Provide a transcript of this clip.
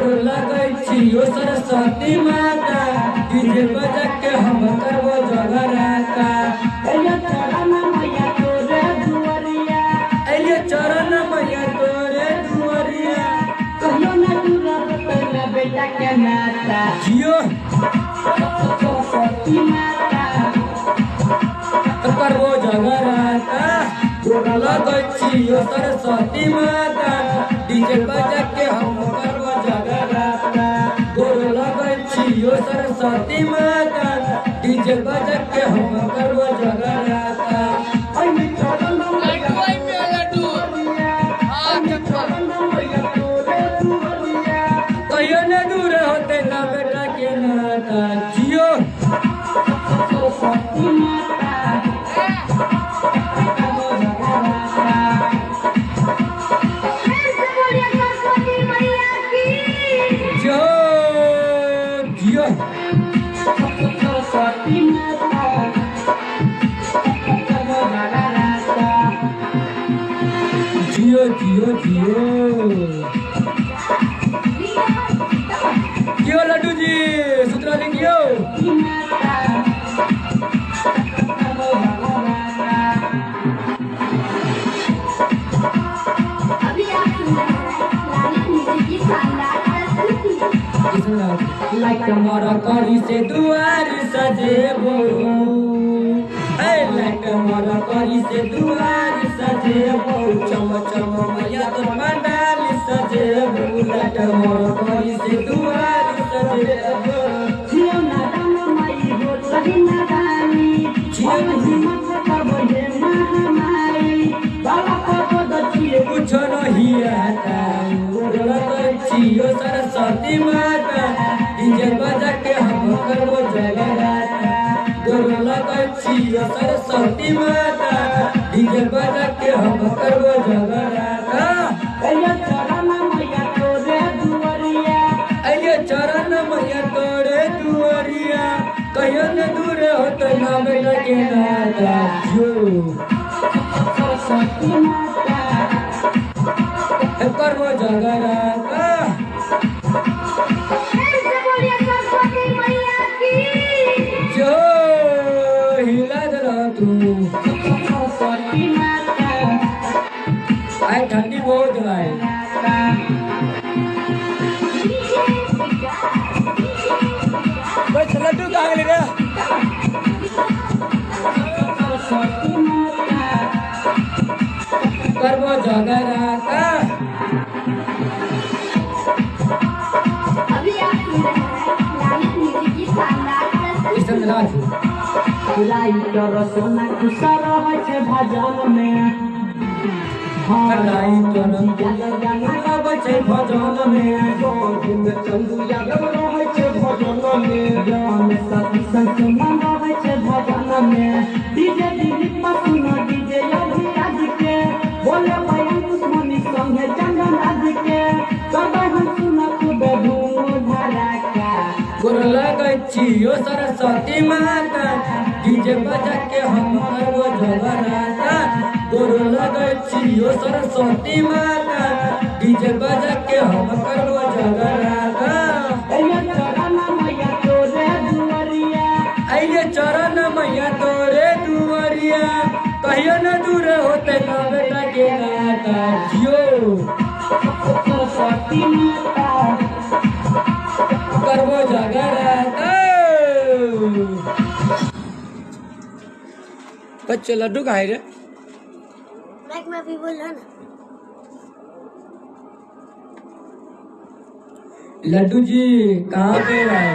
गोर लगै छियो सरस्वती माता डीजे बजा के हम करबो जगराता। अइया चरण मैया तोरे दुआरिया अइया चरण मैया तोरे दुआरिया कहियो न दूरा तोरा बेटा के नाता जियो सरस्वती माता करबो जगराता। गोर लगै छियो सरस्वती माता डीजे बजा के हम करबो जगराता। गोर लगै छियो सरस्वती माता डीजे बजा के हम करबो जगराता। अइया चरण मैया तोरे दुआरिया कहियो न दूर होते ना बेटा के नाता जियो सरस्वती माता जियो जियो सरस्वती माता जियो जियो जियो जियो लड्डू जी सूत्र लिखियो। लाइक मोर करी से दुआर सजेबो लाइक मोर करी से दुआर सजेबो चम चम मैया तो पंडाल सजेबो लाइक मोर करी से दुआर सजेबो जियो नादान माई हो सही नादानी जियो हिम्मत करबो हे महामाई बाबा को दचिए कुछ नहीं आता। गोर लगै छियो सरस्वती माता डीजे बजा के हम करबो जगराता। गोर लगै छियो सरस्वती माता डीजे बजा के हम करबो जगराता। अइया चरण मैया तोरे दुआरिया अइया चरण मैया तोरे दुआरिया कहियो न दूर होते ना बेटा के नाता जो सरस्वती माता करबो जगराता। जो हिला दे तू सरस्वती माता आई ठंडी बहुत है। बस लड्डू कहाँ गए रे? सरस्वती माता करबो जगराता। किशन राज लाइटर सोना खुशा रहै छै भजन में लाई तोरम गाना गाबै छै भजन में गोविंद चंदू यादव रहै छै भजन में गान सती संसुमन रहै छै भजन में डीजे दिलीप पसुना डीजे अभिराज के बोले बयान दुश्मनी संगे चंदन राज के सदा हम सुना खूब धूम धड़ाका गोर लगै छियो सरस्वती माता डीजे बजा के हम करबो जगराता। गोर लगै छियो सरस्वती माता डीजे बजा के हम करबो जगराता। अइया चरण मैया तोरे दुआरिया अइया चरण मैया तोरे दुआरिया कहियो न दूर होते ना बेटा के नाता जियो सरस्वती माता करबो जगराता। बच्चे लड्डू खाए रे माइक में भी बोल ना। लड्डू जी कहाँ पे आए?